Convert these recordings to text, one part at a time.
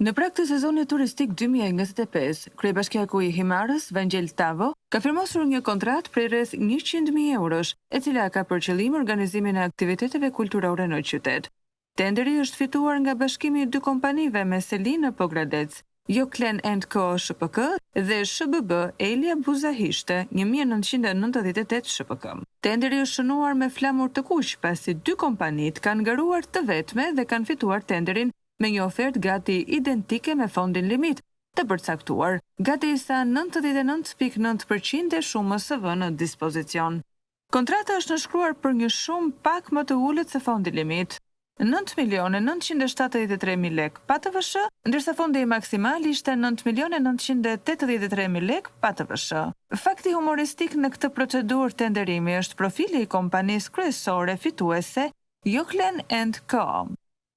Në prag të sezonit turistik 2025, kryebashkiaku i Himarës, Vangjel Tavo, ka firmosur një kontratë prej rreth 100.000 eurosh, e cila ka për qëllim organizimin e aktiviteteve kulturore në qytet. Tenderi është fituar nga bashkimi i dy kompanive me seli në Pogradec, Joklen & Co SHPK dhe SHBB Elia Buzahishte 1998 SHPK. Tenderi është shënuar me flamur të kuq, pasi dy kompanit kanë ngaruar të vetme dhe kanë fituar tenderin me një ofertë gati identike me fondin limit, të përcaktuar gati sa 99.9% e shumës së vënë në dispozicion. Kontrata është nënshkruar për një shumë pak më të ulët se fondi limit, 9.973.000 lek PATVSH, ndërsa fondi maksimal ishte 9.983.000 lek PATVSH. Fakti humoristik në këtë procedurë tenderimi është profili i kompanisë kryesore fituese Joklen & Co.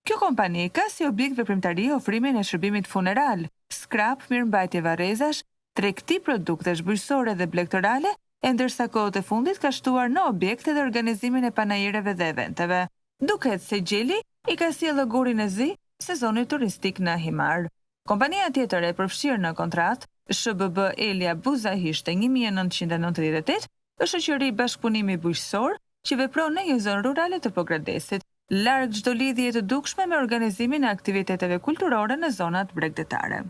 Kjo kompani ka si objekt veprimtari ofrimin e shërbimit funeral, skrap, mirëmbajtje varrezash, tregti produktesh bujqësore dhe blegtorale, e ndërsa kohët e fundit ka shtuar në objekte dhe organizimin e panajireve dhe eventeve. Duket se gjeli i ka sjellë gurin e zi sezonit turistik në Himar. Kompania tjetër e përfshirë në kontratë, SHBB Elia Buzahishte 1998, është shoqëri bashkëpunimi bujqësor që vepron në një zonë rurale të Pogradesit, larg çdo lidhje të dukshme me organizimin e aktiviteteve kulturore në zonat bregdetare.